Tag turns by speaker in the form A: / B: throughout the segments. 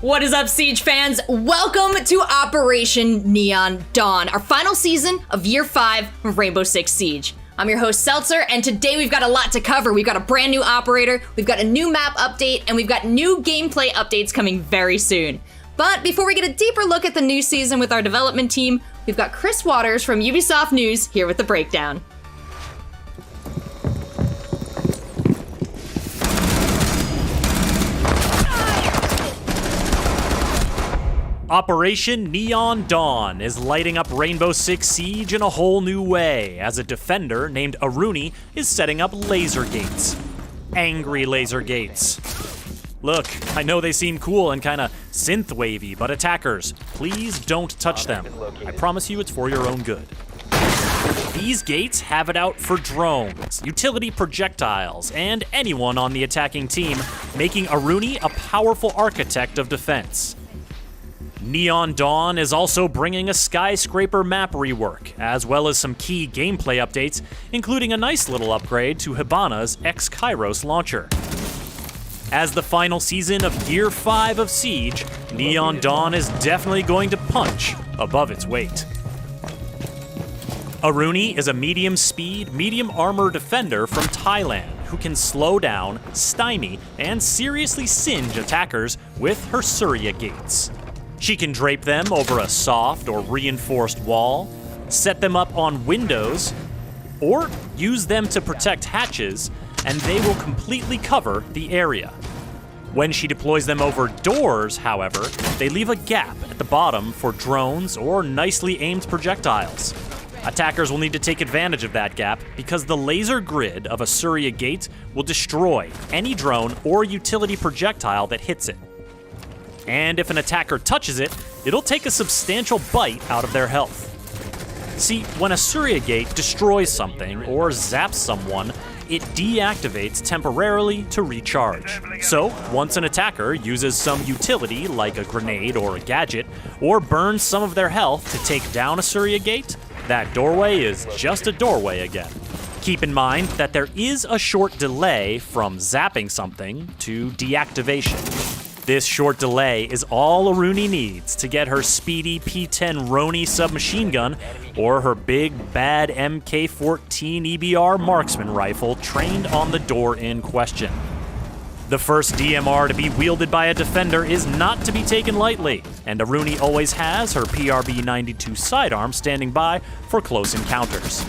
A: What is up, Siege fans? Welcome to Operation Neon Dawn, our final season of Year 5 of Rainbow Six Siege. I'm your host, Seltzer, and today we've got a lot to cover. We've got a brand new operator, we've got a new map update, and we've got new gameplay updates coming very soon. But before we get a deeper look at the new season with our development team, we've got Chris Waters from Ubisoft News here with the breakdown.
B: Operation Neon Dawn is lighting up Rainbow Six Siege in a whole new way, as a defender named Aruni is setting up laser gates. Angry laser gates. Look, I know they seem cool and kinda synth-wavy, but attackers, please don't touch them. I promise you it's for your own good. These gates have it out for drones, utility projectiles, and anyone on the attacking team, making Aruni a powerful architect of defense. Neon Dawn is also bringing a skyscraper map rework, as well as some key gameplay updates, including a nice little upgrade to Hibana's X-Kairos launcher. As the final season of Year 5 of Siege, Neon Dawn is definitely going to punch above its weight. Aruni is a medium-speed, medium-armor defender from Thailand who can slow down, stymie, and seriously singe attackers with her Surya gates. She can drape them over a soft or reinforced wall, set them up on windows, or use them to protect hatches, and they will completely cover the area. When she deploys them over doors, however, they leave a gap at the bottom for drones or nicely aimed projectiles. Attackers will need to take advantage of that gap because the laser grid of a Surya gate will destroy any drone or utility projectile that hits it. And if an attacker touches it, it'll take a substantial bite out of their health. See, when a Surya gate destroys something or zaps someone, it deactivates temporarily to recharge. So, once an attacker uses some utility like a grenade or a gadget, or burns some of their health to take down a Surya gate, that doorway is just a doorway again. Keep in mind that there is a short delay from zapping something to deactivation. This short delay is all Aruni needs to get her speedy P-10 Roni submachine gun or her big, bad MK-14 EBR marksman rifle trained on the door in question. The first DMR to be wielded by a defender is not to be taken lightly, and Aruni always has her PRB-92 sidearm standing by for close encounters.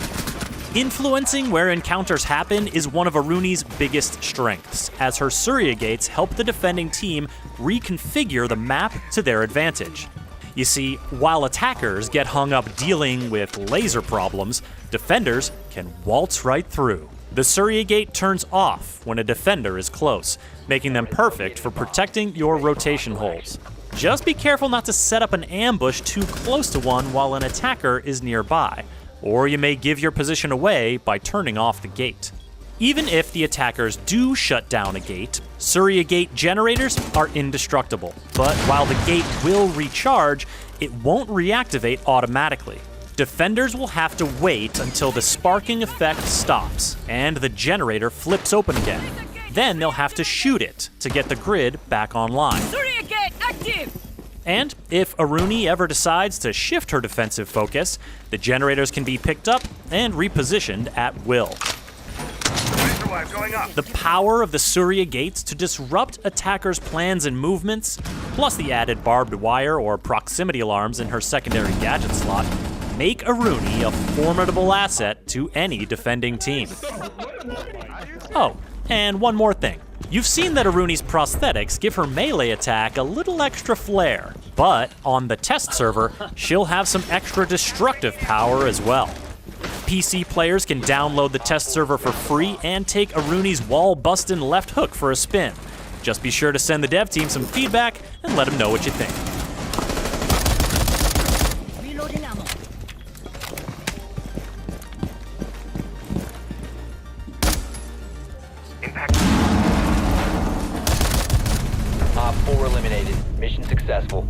B: Influencing where encounters happen is one of Aruni's biggest strengths, as her Surya gates help the defending team reconfigure the map to their advantage. You see, while attackers get hung up dealing with laser problems, defenders can waltz right through. The Surya gate turns off when a defender is close, making them perfect for protecting your rotation holes. Just be careful not to set up an ambush too close to one while an attacker is nearby, or you may give your position away by turning off the gate. Even if the attackers do shut down a gate, Surya gate generators are indestructible, but while the gate will recharge, it won't reactivate automatically. Defenders will have to wait until the sparking effect stops and the generator flips open again. Then they'll have to shoot it to get the grid back online.
A: Surya gate active!
B: And if Aruni ever decides to shift her defensive focus, the generators can be picked up and repositioned at will. The power of the Surya gates to disrupt attackers' plans and movements, plus the added barbed wire or proximity alarms in her secondary gadget slot, make Aruni a formidable asset to any defending team. Oh, and one more thing. You've seen that Aruni's prosthetics give her melee attack a little extra flair, but on the test server, she'll have some extra destructive power as well. PC players can download the test server for free and take Aruni's wall-bustin' left hook for a spin. Just be sure to send the dev team some feedback and let them know what you think.
A: Reloading ammo.
C: Op 4 eliminated. Mission successful.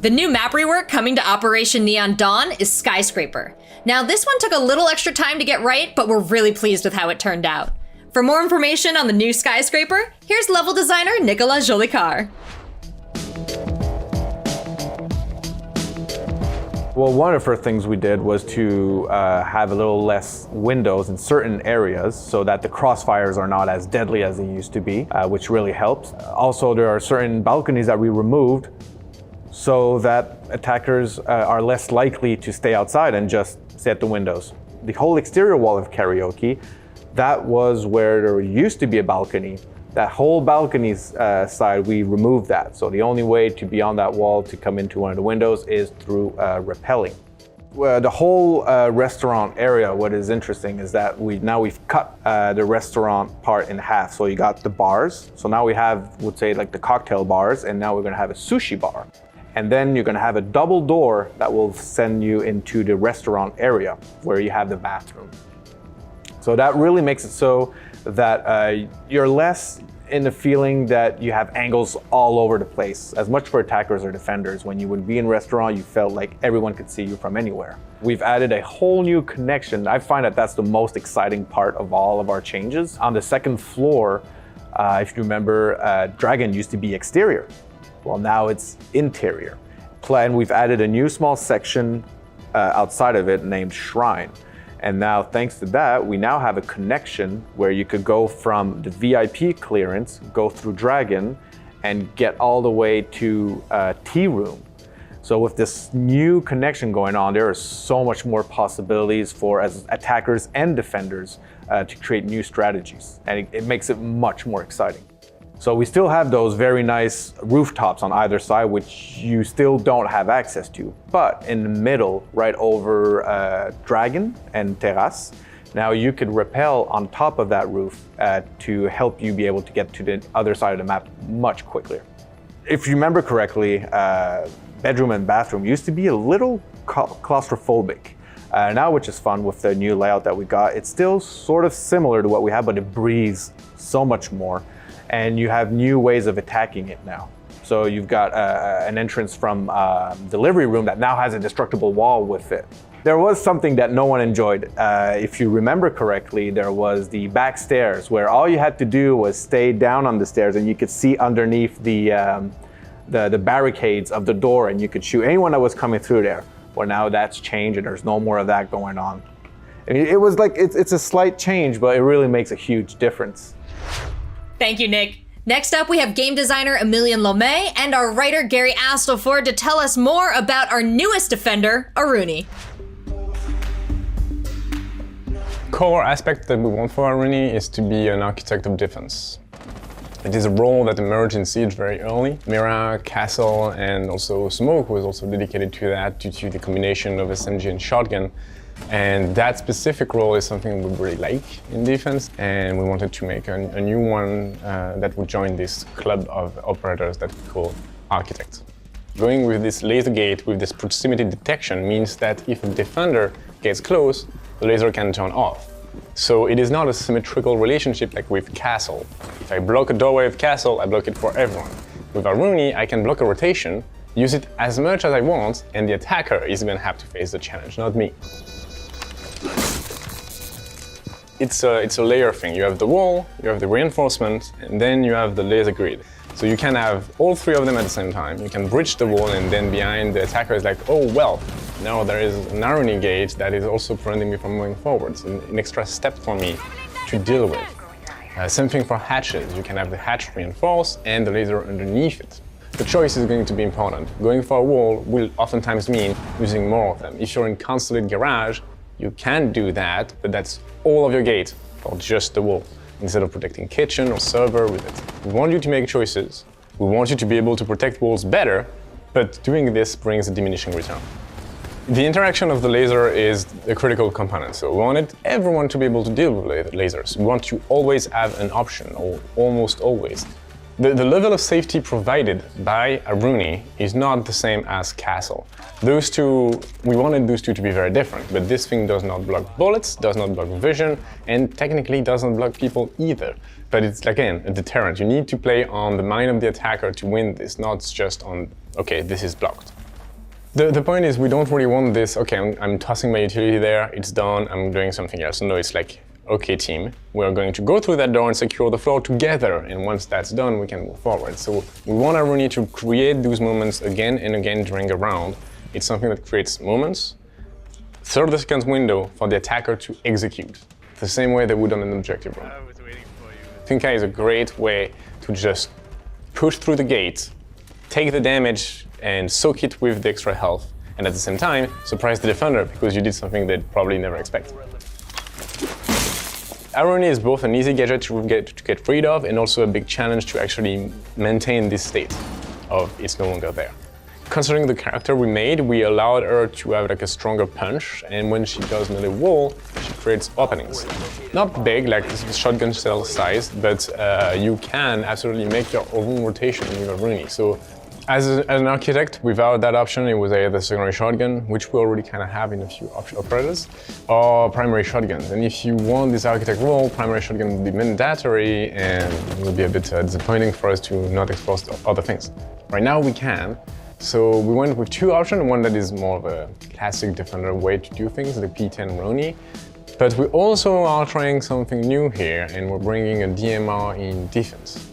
A: The new map rework coming to Operation Neon Dawn is Skyscraper. Now, this one took a little extra time to get right, but we're really pleased with how it turned out. For more information on the new Skyscraper, here's level designer Nicolas Jolicoeur.
D: Well, one of the first things we did was to have a little less windows in certain areas so that the crossfires are not as deadly as they used to be, which really helps. Also, there are certain balconies that we removed so that attackers are less likely to stay outside and just stay at the windows. The whole exterior wall of Karaoke, that was where there used to be a balcony. That whole balcony's side, we removed that. So the only way to be on that wall to come into one of the windows is through rappelling. The whole restaurant area, what is interesting is that we've cut the restaurant part in half. So you got the bars. So now we have, would say like the cocktail bars, and now we're gonna have a sushi bar. And then you're gonna have a double door that will send you into the restaurant area where you have the bathroom. So that really makes it so that you're less in the feeling that you have angles all over the place, as much for attackers or defenders. When you would be in a restaurant, you felt like everyone could see you from anywhere. We've added a whole new connection. I find that that's the most exciting part of all of our changes. On the second floor, if you remember, Dragon used to be exterior. Well, now it's interior. And we've added a new small section outside of it named Shrine. And now, thanks to that, we now have a connection where you could go from the VIP clearance, go through Dragon, and get all the way to Tea Room. So with this new connection going on, there are so much more possibilities for as attackers and defenders to create new strategies. And it makes it much more exciting. So we still have those very nice rooftops on either side, which you still don't have access to. But in the middle, right over Dragon and Terrace, now you could rappel on top of that roof to help you be able to get to the other side of the map much quicker. If you remember correctly, bedroom and bathroom used to be a little claustrophobic. Now, which is fun with the new layout that we got, it's still sort of similar to what we have, but it breathes so much more. And you have new ways of attacking it now. So you've got an entrance from delivery room that now has a destructible wall with it. There was something that no one enjoyed. If you remember correctly, there was the back stairs where all you had to do was stay down on the stairs and you could see underneath the barricades of the door and you could shoot anyone that was coming through there. Well, now that's changed and there's no more of that going on. I mean, it was like, it's a slight change, but it really makes a huge difference.
A: Thank you, Nick. Next up, we have game designer Emilian Lomé and our writer Gary Astleford to tell us more about our newest defender, Aruni.
E: Core aspect that we want for Aruni is to be an architect of defense. It is a role that emerged in Siege very early. Mira, Castle, and also Smoke was also dedicated to that due to the combination of SMG and shotgun. And that specific role is something we really like in defense, and we wanted to make a new one that would join this club of operators that we call architects. Going with this laser gate, with this proximity detection, means that if a defender gets close, the laser can turn off. So it is not a symmetrical relationship like with Castle. If I block a doorway with Castle, I block it for everyone. With Aruni, I can block a rotation, use it as much as I want, and the attacker is going to have to face the challenge, not me. It's a layer thing. You have the wall, you have the reinforcement, and then you have the laser grid. So you can have all three of them at the same time. You can bridge the wall, and then behind the attacker is like, oh well, now there is an Aruni gate that is also preventing me from moving forward. So an extra step for me to deal with. Same thing for hatches. You can have the hatch reinforced and the laser underneath it. The choice is going to be important. Going for a wall will oftentimes mean using more of them. If you're in consulate garage, you can do that, but that's all of your gate for just the wall, instead of protecting kitchen or server with it. We want you to make choices. We want you to be able to protect walls better, but doing this brings a diminishing return. The interaction of the laser is a critical component, so we wanted everyone to be able to deal with lasers. We want to always have an option, or almost always. The level of safety provided by Aruni is not the same as Castle. Those two, we wanted those two to be very different, but this thing does not block bullets, does not block vision, and technically doesn't block people either. But it's, again, a deterrent. You need to play on the mind of the attacker to win this, not just on, okay, this is blocked. The point is, we don't really want this, okay, I'm tossing my utility there, it's done, I'm doing something else. No, it's like, okay team, we're going to go through that door and secure the floor together, and once that's done, we can move forward. So we want Aruni to create those moments again and again during a round, It's something that creates moments, 30-second window for the attacker to execute, the same way they would on an objective room. Tinka is a great way to just push through the gate, take the damage and soak it with the extra health, and at the same time, surprise the defender because you did something they'd probably never expect. Irony is both an easy gadget to get rid of and also a big challenge to actually maintain this state of it's no longer there. Considering the character we made, we allowed her to have like a stronger punch, and when she does melee wall, she creates openings. Not big, like shotgun shell size, but you can absolutely make your own rotation in your Rooney. So as an architect, without that option, it was either secondary shotgun, which we already kind of have in a few operators, or primary shotguns. And if you want this architect role, primary shotgun would be mandatory, and it would be a bit disappointing for us to not explore other things. Right now we can. So we went with two options, one that is more of a classic Defender way to do things, the P10 Roni. But we also are trying something new here, and we're bringing a DMR in defense.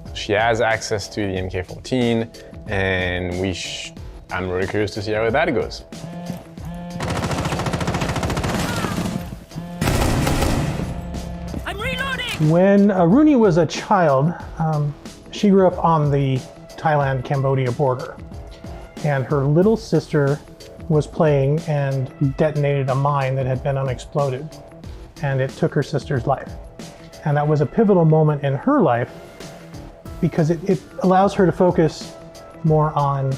E: So she has access to the MK14, and I'm really curious to see how that goes.
B: I'm reloading!
F: When Rooney was a child, she grew up on the Thailand-Cambodia border. And her little sister was playing and detonated a mine that had been unexploded. And it took her sister's life. And that was a pivotal moment in her life because it allows her to focus more on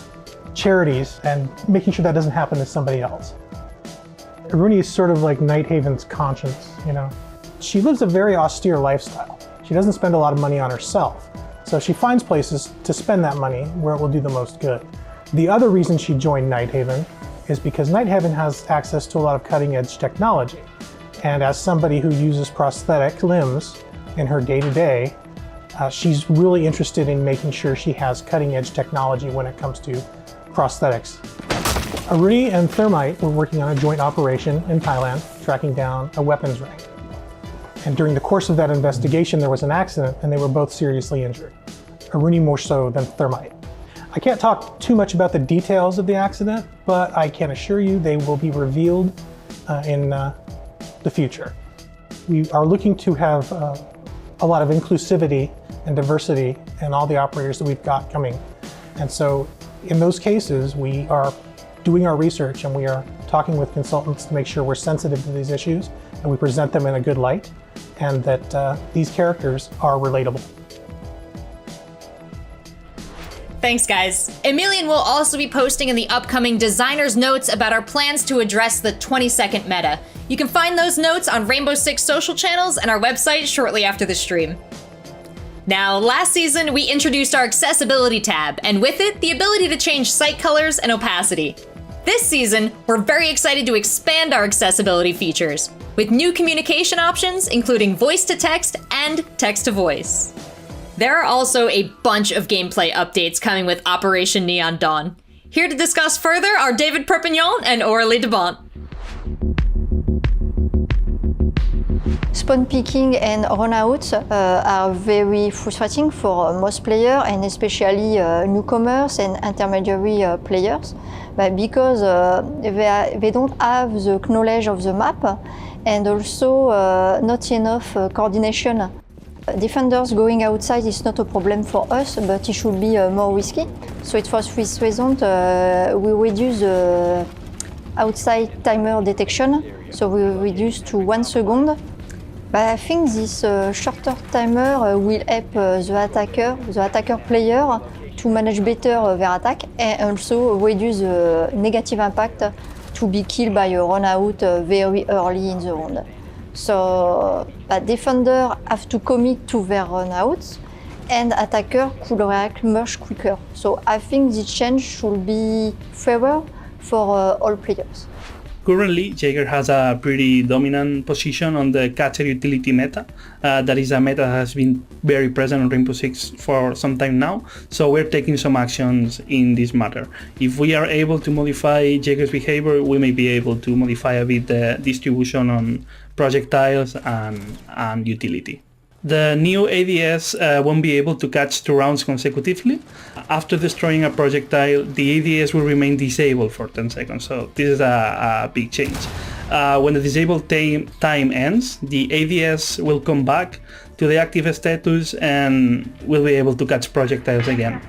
F: charities and making sure that doesn't happen to somebody else. Rooney is sort of like Nighthaven's conscience, you know? She lives a very austere lifestyle. She doesn't spend a lot of money on herself. So she finds places to spend that money where it will do the most good. The other reason she joined Nighthaven is because Nighthaven has access to a lot of cutting-edge technology. And as somebody who uses prosthetic limbs in her day-to-day, she's really interested in making sure she has cutting-edge technology when it comes to prosthetics. Rooney and Thermite were working on a joint operation in Thailand, tracking down a weapons ring. And during the course of that investigation, there was an accident and they were both seriously injured. Rooney more so than Thermite. I can't talk too much about the details of the accident, but I can assure you they will be revealed in the future. We are looking to have a lot of inclusivity and diversity in all the operators that we've got coming. And so in those cases, we are doing our research and we are talking with consultants to make sure we're sensitive to these issues and we present them in a good light and that these characters are relatable.
A: Thanks, guys. Emilian will also be posting in the upcoming designer's notes about our plans to address the 20-second meta. You can find those notes on Rainbow Six social channels and our website shortly after the stream. Now, last season, we introduced our accessibility tab, and with it, the ability to change site colors and opacity. This season, we're very excited to expand our accessibility features, with new communication options, including voice-to-text and text-to-voice. There are also a bunch of gameplay updates coming with Operation Neon Dawn. Here to discuss further are David Perpignan and Aurélie Debont.
G: Spawn picking and runouts are very frustrating for most players and especially newcomers and intermediary players, but because they don't have the knowledge of the map and also not enough coordination. Defenders going outside is not a problem for us, but it should be more risky. So it's for this reason we reduce the outside timer detection. So we reduce to 1 second. But I think this shorter timer will help the attacker player to manage better their attack and also reduce the negative impact to be killed by a run out very early in the round. So defenders have to commit to their runouts and attacker could react much quicker. So I think this change should be fairer for all players.
H: Currently, Jaeger has a pretty dominant position on the gadget utility meta. That is a meta that has been very present on Rainbow Six for some time now, so we're taking some actions in this matter. If we are able to modify Jaeger's behavior, we may be able to modify a bit the distribution on projectiles and utility. The new ADS won't be able to catch 2 rounds consecutively. After destroying a projectile, the ADS will remain disabled for 10 seconds, so this is a big change. When the disabled time ends, the ADS will come back to the active status and will be able to catch projectiles again.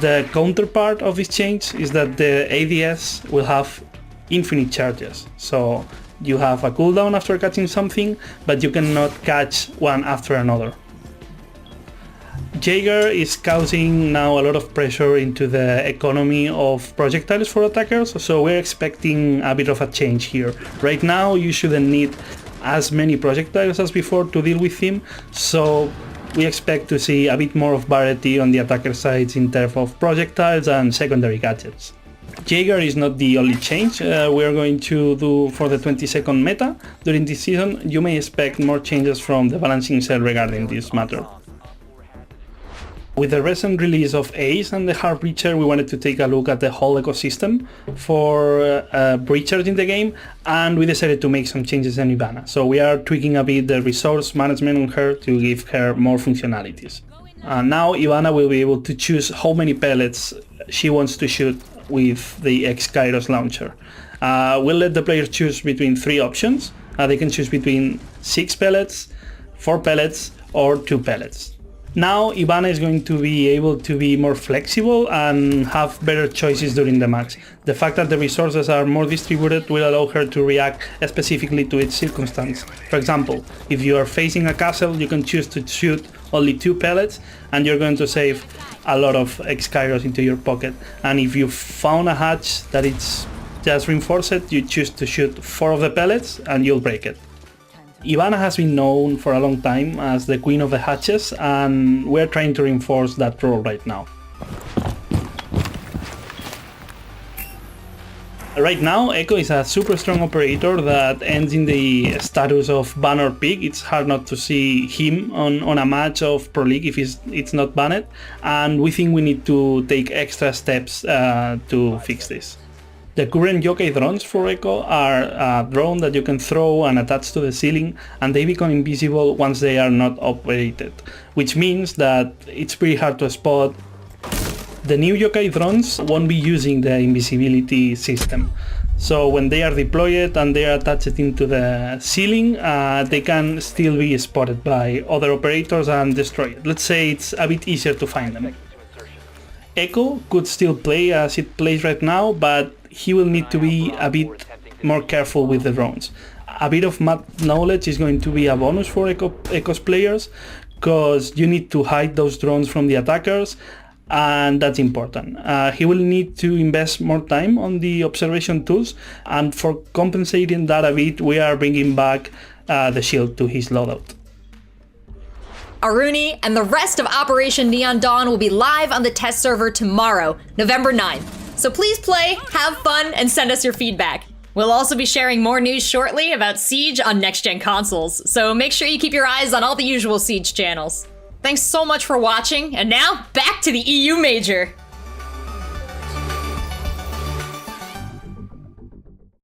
H: The counterpart of this change is that the ADS will have infinite charges, so you have a cooldown after catching something, but you cannot catch one after another. Jaeger is causing now a lot of pressure into the economy of projectiles for attackers, so we're expecting a bit of a change here. Right now you shouldn't need as many projectiles as before to deal with him, so we expect to see a bit more of variety on the attacker sides in terms of projectiles and secondary gadgets. Jaeger is not the only change we're going to do for the 22nd meta. During this season, you may expect more changes from the balancing cell regarding this matter. With the recent release of Ace and the Hard Breacher, we wanted to take a look at the whole ecosystem for breachers in the game, and we decided to make some changes in Ivana. So we are tweaking a bit the resource management on her to give her more functionalities. Now Ivana will be able to choose how many pellets she wants to shoot with the X-Kairos launcher. We'll let the player choose between 3 options. They can choose between 6 pellets, 4 pellets, or 2 pellets. Now Ivana is going to be able to be more flexible and have better choices during the match. The fact that the resources are more distributed will allow her to react specifically to each circumstance. For example, if you are facing a castle, you can choose to shoot only 2 pellets and you're going to save a lot of X-Kairos into your pocket. And if you found a hatch that it's just reinforced, you choose to shoot 4 of the pellets and you'll break it. Ivana has been known for a long time as the queen of the hatches, and we're trying to reinforce that role right now. Right now, Echo is a super strong operator that ends in the status of ban or pick. It's hard not to see him on a match of Pro League if it's not banned, and we think we need to take extra steps to fix this. The current yokai drones for Echo are a drone that you can throw and attach to the ceiling, and they become invisible once they are not operated, which means that it's pretty hard to spot. The new yokai drones won't be using the invisibility system, so when they are deployed and they are attached into the ceiling, they can still be spotted by other operators and destroyed. Let's say it's a bit easier to find them. Echo could still play as it plays right now, but he will need to be a bit more careful with the drones. A bit of map knowledge is going to be a bonus for Echo's players, because you need to hide those drones from the attackers, and that's important. He will need to invest more time on the observation tools, and for compensating that a bit, we are bringing back the shield to his loadout.
A: Aruni and the rest of Operation Neon Dawn will be live on the test server tomorrow, November 9th. So please play, have fun, and send us your feedback. We'll also be sharing more news shortly about Siege on next-gen consoles, so make sure you keep your eyes on all the usual Siege channels. Thanks so much for watching, and now back to the EU Major.